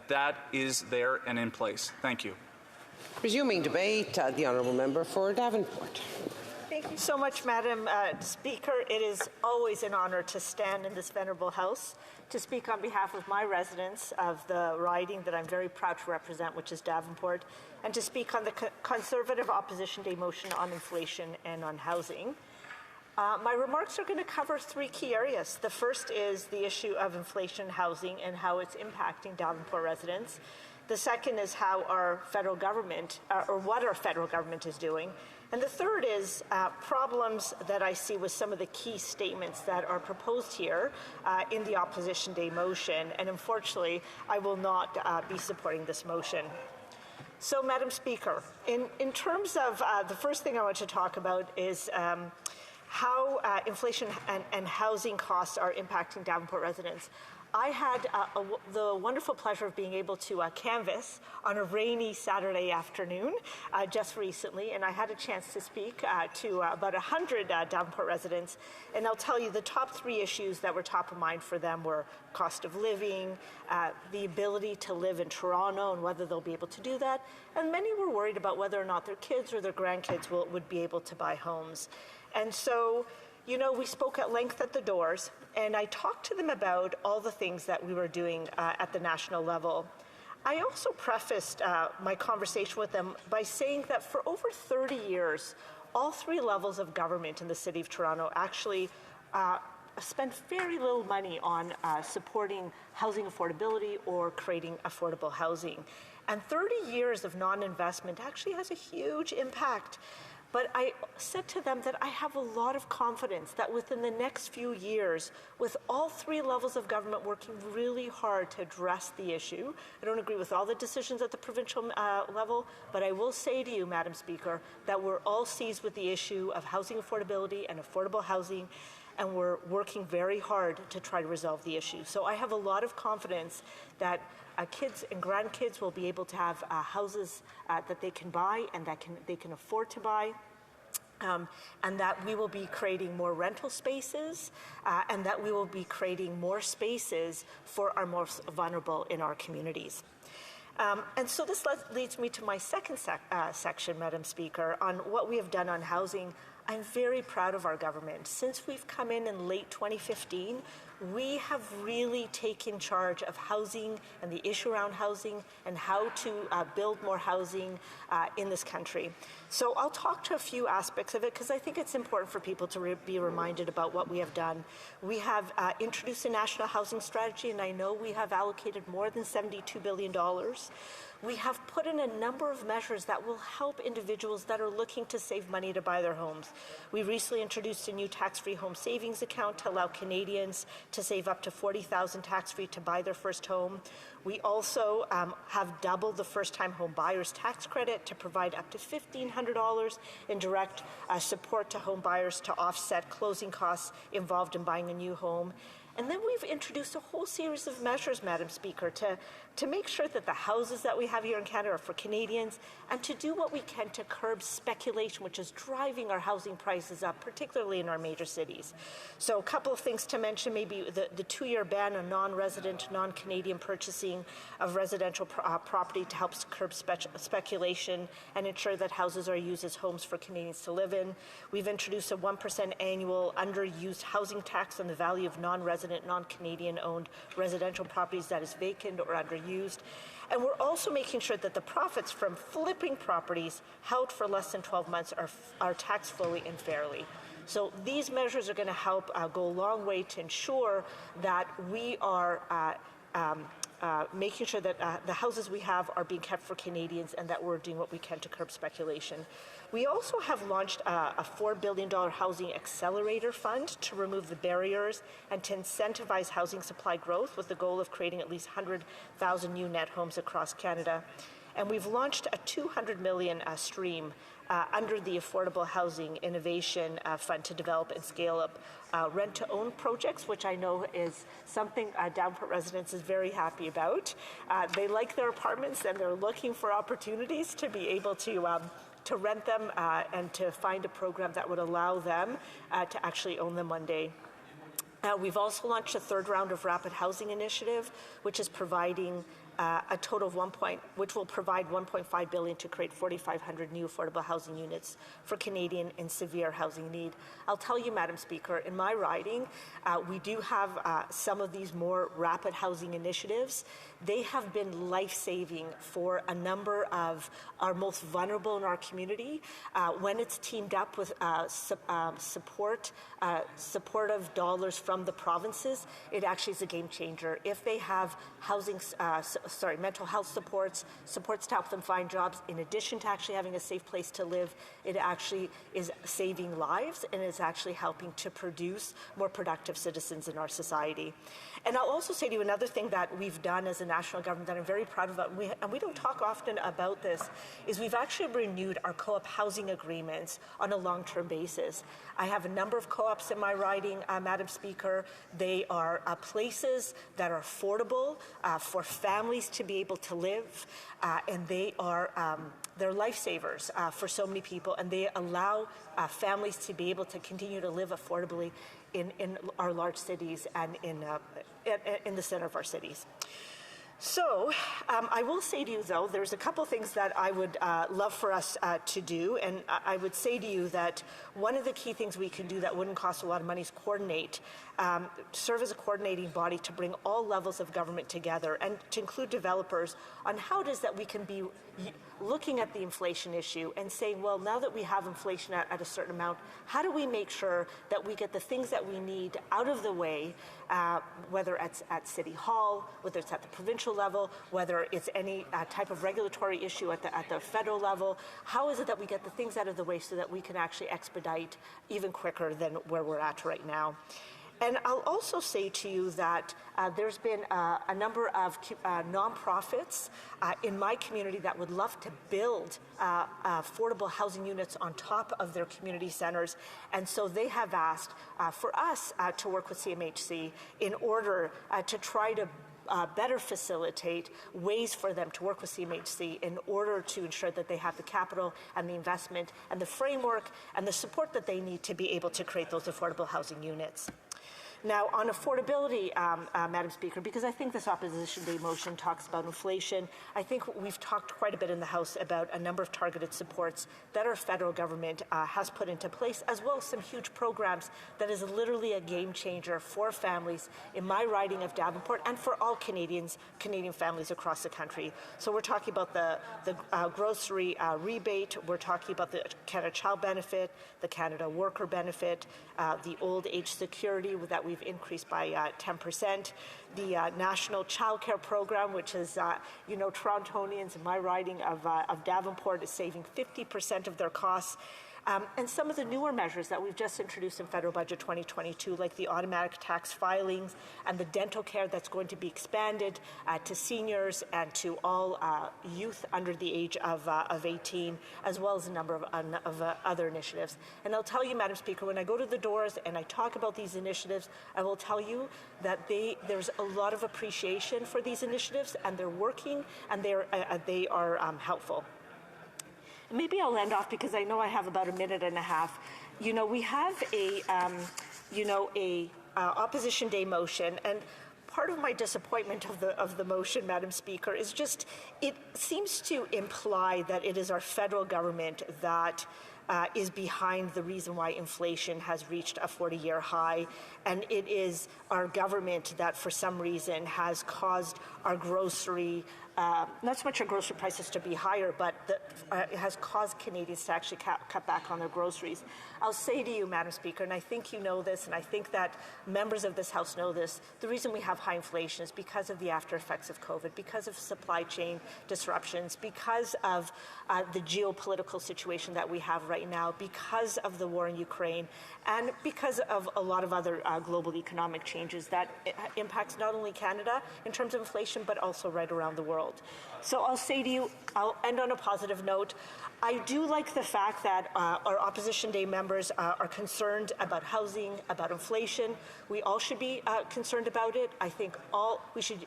that is there and in place. Thank you. Resuming debate, the honourable member for Davenport. Thank you so much, Madam Speaker. It is always an honour to stand in this venerable House to speak on behalf of my residents of the riding that I'm very proud to represent, which is Davenport, and to speak on the Conservative Opposition Day motion on inflation and on housing. My remarks are going to cover three key areas. The first is the issue of inflation housing and how it's impacting Davenport residents. The second is how our federal government, or what our federal government is doing. And the third is problems that I see with some of the key statements that are proposed here in the Opposition Day motion. And unfortunately, I will not be supporting this motion. So, Madam Speaker, in terms of the first thing I want to talk about is how inflation and housing costs are impacting Davenport residents. I had the wonderful pleasure of being able to canvass on a rainy Saturday afternoon just recently, and I had a chance to speak to about 100 Davenport residents, and I'll tell you the top three issues that were top of mind for them were cost of living, the ability to live in Toronto and whether they'll be able to do that, and many were worried about whether or not their kids or their grandkids would be able to buy homes. And so, you know, we spoke at length at the doors, and I talked to them about all the things that we were doing at the national level. I also prefaced my conversation with them by saying that for over 30 years, all three levels of government in the City of Toronto actually spent very little money on supporting housing affordability or creating affordable housing. And 30 years of non-investment actually has a huge impact. But I said to them that I have a lot of confidence that within the next few years, with all three levels of government working really hard to address the issue, I don't agree with all the decisions at the provincial level, but I will say to you, Madam Speaker, that we're all seized with the issue of housing affordability and affordable housing, and we're working very hard to try to resolve the issue. So I have a lot of confidence that kids and grandkids will be able to have houses that they can buy and that they can afford to buy. And that we will be creating more rental spaces and that we will be creating more spaces for our most vulnerable in our communities. And so this leads me to my second section, Madam Speaker, on what we have done on housing. I'm very proud of our government. Since we've come in late 2015, we have really taken charge of housing and the issue around housing and how to build more housing in this country. So I'll talk to a few aspects of it because I think it's important for people to be reminded about what we have done. We have introduced a national housing strategy, and I know we have allocated more than $72 billion. We have put in a number of measures that will help individuals that are looking to save money to buy their homes. We recently introduced a new tax-free home savings account to allow Canadians to save up to $40,000 tax-free to buy their first home. We also have doubled the first-time home buyers tax credit to provide up to $1,500 in direct support to home buyers to offset closing costs involved in buying a new home. And then we've introduced a whole series of measures, Madam Speaker, to make sure that the houses that we have here in Canada are for Canadians and to do what we can to curb speculation, which is driving our housing prices up, particularly in our major cities. So a couple of things to mention, maybe the 2-year ban on non-resident, non-Canadian purchasing of residential property to help curb speculation and ensure that houses are used as homes for Canadians to live in. We've introduced a 1% annual underused housing tax on the value of non-resident, non-Canadian owned residential properties that is vacant or underused. And we're also making sure that the profits from flipping properties held for less than 12 months are tax flowing and fairly. So these measures are going to help go a long way to ensure that we are making sure that the houses we have are being kept for Canadians and that we're doing what we can to curb speculation. We also have launched a $4 billion housing accelerator fund to remove the barriers and to incentivize housing supply growth with the goal of creating at least 100,000 new net homes across Canada. And we've launched a $200 million stream under the Affordable Housing Innovation Fund to develop and scale up rent-to-own projects, which I know is something Davenport residents is very happy about. They like their apartments and they're looking for opportunities to be able to rent them and to find a program that would allow them to actually own them one day. We've also launched a third round of Rapid Housing Initiative, which is providing a total of which will provide $1.5 billion to create 4,500 new affordable housing units for Canadian in severe housing need. I'll tell you, Madam Speaker, in my riding, we do have some of these more rapid housing initiatives. They have been life-saving for a number of our most vulnerable in our community. When it's teamed up with supportive dollars from the provinces, it actually is a game changer. If they have mental health supports to help them find jobs, in addition to actually having a safe place to live, it actually is saving lives and is actually helping to produce more productive citizens in our society. And I'll also say to you another thing that we've done as a national government that I'm very proud of, and we don't talk often about this, is we've actually renewed our co-op housing agreements on a long-term basis. I have a number of co-ops in my riding, Madam Speaker. They are places that are affordable for families to be able to live, and they're lifesavers for so many people, and they allow families to be able to continue to live affordably in our large cities and in the center of our cities. So I will say to you, though, there's a couple things that I would love for us to do, and I would say to you that one of the key things we can do that wouldn't cost a lot of money is coordinate, serve as a coordinating body to bring all levels of government together and to include developers on how it is that we can be looking at the inflation issue and saying, well, now that we have inflation at a certain amount, how do we make sure that we get the things that we need out of the way, whether it's at City Hall, whether it's at the provincial level, whether it's any type of regulatory issue at the federal level. How is it that we get the things out of the way so that we can actually expedite even quicker than where we're at right now? And I'll also say to you that there's been a number of nonprofits in my community that would love to build affordable housing units on top of their community centers. And so they have asked for us to work with CMHC in order to try to better facilitate ways for them to work with CMHC in order to ensure that they have the capital and the investment and the framework and the support that they need to be able to create those affordable housing units. Now, on affordability, Madam Speaker, because I think this Opposition Day motion talks about inflation, I think we've talked quite a bit in the House about a number of targeted supports that our federal government has put into place, as well as some huge programs that is literally a game changer for families in my riding of Davenport and for all Canadian families across the country. So we're talking about the grocery rebate, we're talking about the Canada Child Benefit, the Canada Worker Benefit, the Old Age Security that we've increased by 10%, the National Child Care Program, which is, Torontonians in my riding of Davenport is saving 50% of their costs. And some of the newer measures that we've just introduced in Federal Budget 2022, like the automatic tax filings and the dental care that's going to be expanded to seniors and to all youth under the age of 18, as well as a number of other initiatives. And I'll tell you, Madam Speaker, when I go to the doors and I talk about these initiatives, I will tell you that there's a lot of appreciation for these initiatives, and they're working, and they are helpful. Maybe I'll end off because I know I have about a minute and a half. We have a Opposition Day motion, and part of my disappointment of the motion, Madam Speaker, is just it seems to imply that it is our federal government that is behind the reason why inflation has reached a 40-year high, and it is our government that for some reason has caused our grocery not so much our grocery prices to be higher, but it has caused Canadians to actually cut back on their groceries. I'll say to you, Madam Speaker, and I think you know this, and I think that members of this House know this, the reason we have high inflation is because of the after effects of COVID, because of supply chain disruptions, because of the geopolitical situation that we have right now, because of the war in Ukraine, and because of a lot of other global economic changes that impacts not only Canada in terms of inflation, but also right around the world. So I'll say to you, I'll end on a positive note. I do like the fact that our Opposition Day members are concerned about housing, about inflation. We all should be concerned about it. I think we should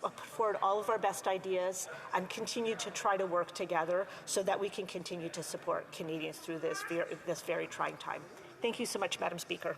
put forward all of our best ideas and continue to try to work together so that we can continue to support Canadians through this very trying time. Thank you so much, Madam Speaker.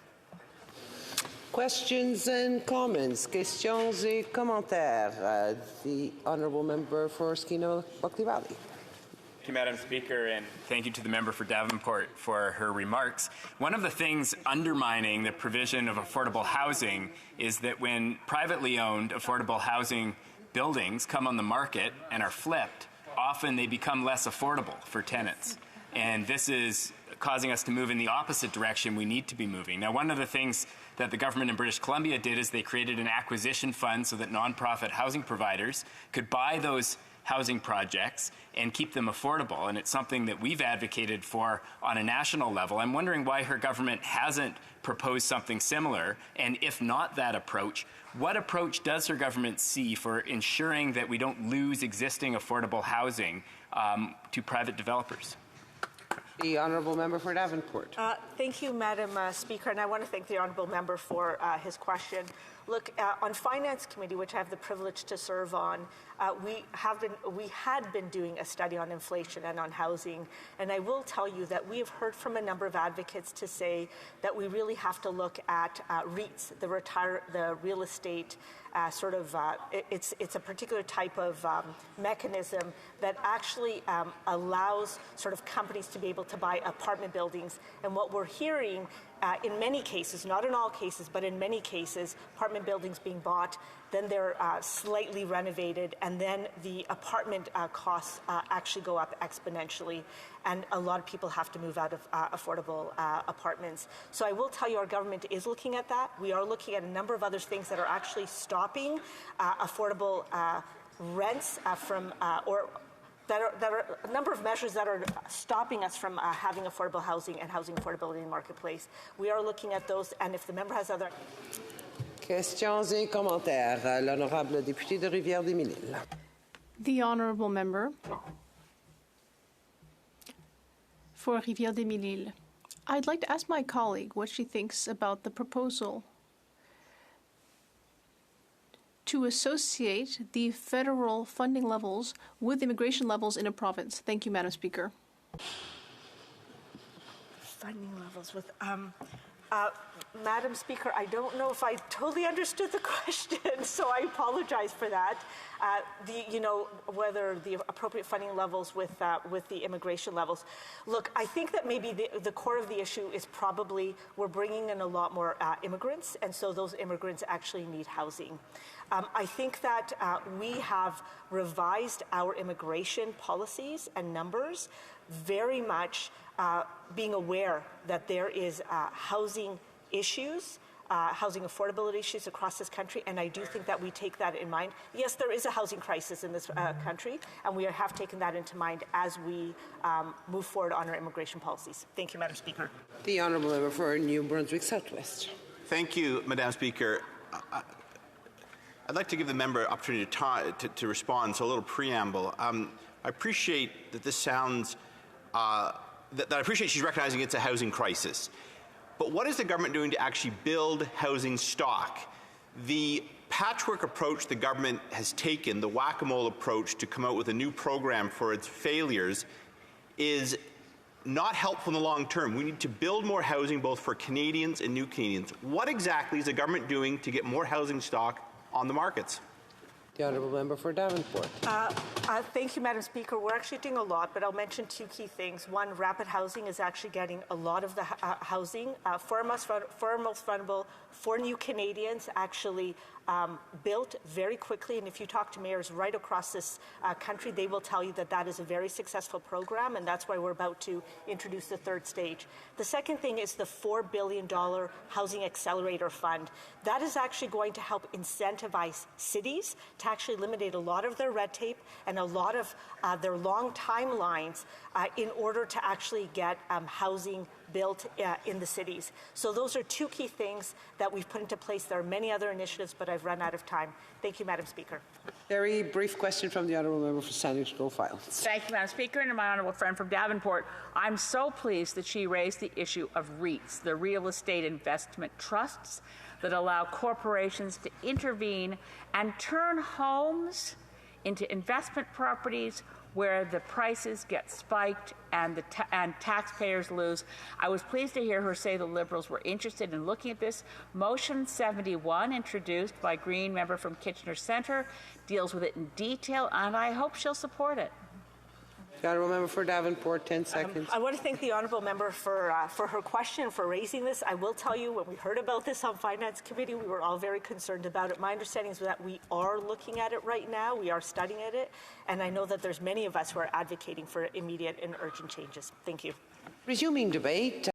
Questions and comments, questions et commentaires. The Honourable Member for Skeena-Buckley Valley. Thank you, Madam Speaker, and thank you to the member for Davenport for her remarks. One of the things undermining the provision of affordable housing is that when privately owned affordable housing buildings come on the market and are flipped, often they become less affordable for tenants. And this is causing us to move in the opposite direction we need to be moving. Now, one of the things that the government in British Columbia did is they created an acquisition fund so that nonprofit housing providers could buy those housing projects and keep them affordable. And it's something that we've advocated for on a national level. I'm wondering why her government hasn't proposed something similar. And if not that approach, what approach does her government see for ensuring that we don't lose existing affordable housing to private developers? The Honourable Member for Davenport. Thank you, Madam Speaker, and I want to thank the Honourable Member for his question. Look, on Finance Committee, which I have the privilege to serve on, we had been doing a study on inflation and on housing, and I will tell you that we have heard from a number of advocates to say that we really have to look at REITs, the real estate it's a particular type of mechanism that actually allows sort of companies to be able to buy apartment buildings. And what we're hearing in many cases, not in all cases, but in many cases, apartment buildings being bought, then they're slightly renovated, and then the apartment costs actually go up exponentially, and a lot of people have to move out of affordable apartments. So I will tell you our government is looking at that. We are looking at a number of other things that are actually stopping affordable rents that are a number of measures that are stopping us from having affordable housing and housing affordability in the marketplace. We are looking at those, and if the member has other... Questions et commentaires. L'honorable député de Rivière-des-Mille-Îles. The honourable member for Rivière-des-Mille-Îles. I'd like to ask my colleague what she thinks about the proposal to associate the federal funding levels with immigration levels in a province. Thank you, Madam Speaker. Funding levels with... Madam Speaker, I don't know if I totally understood the question, so I apologize for that. Whether the appropriate funding levels with the immigration levels. Look, I think that maybe the core of the issue is probably we're bringing in a lot more immigrants, and so those immigrants actually need housing. I think that we have revised our immigration policies and numbers very much being aware that there is housing issues, housing affordability issues across this country, and I do think that we take that in mind. Yes, there is a housing crisis in this country, and we have taken that into mind as we move forward on our immigration policies. Thank you, Madam Speaker. The Honourable Member for New Brunswick Southwest. Thank you, Madam Speaker. I'd like to give the member an opportunity to respond, so a little preamble. I appreciate that this sounds, I appreciate she's recognizing it's a housing crisis. But what is the government doing to actually build housing stock? The patchwork approach the government has taken, the whack-a-mole approach to come out with a new program for its failures, is not helpful in the long term. We need to build more housing both for Canadians and new Canadians. What exactly is the government doing to get more housing stock on the markets? The Honourable Member for Davenport. Thank you, Madam Speaker. We're actually doing a lot, but I'll mention two key things. One, rapid housing is actually getting a lot of the housing for most vulnerable, for new Canadians, actually built very quickly. And if you talk to mayors right across this country, they will tell you that that is a very successful program, and that's why we're about to introduce the third stage. The second thing is the $4 billion Housing Accelerator Fund. That is actually going to help incentivize cities to actually eliminate a lot of their red tape and a lot of their long timelines in order to actually get housing built in the cities. So those are two key things that we've put into place. There are many other initiatives, but I've run out of time. Thank you, Madam Speaker. Very brief question from the Honourable Member for Sandwich Grove Files. Thank you, Madam Speaker, and to my honourable friend from Davenport. I'm so pleased that she raised the issue of REITs, the real estate investment trusts that allow corporations to intervene and turn homes into investment properties where the prices get spiked and taxpayers lose. I was pleased to hear her say the Liberals were interested in looking at this. Motion 71, introduced by Green member from Kitchener Centre, deals with it in detail, and I hope she'll support it. The honourable member for Davenport, 10 seconds. I want to thank the honourable member for her question, for raising this. I will tell you, when we heard about this on Finance Committee, we were all very concerned about it. My understanding is that we are looking at it right now. We are studying it. And I know that there's many of us who are advocating for immediate and urgent changes. Thank you. Resuming debate.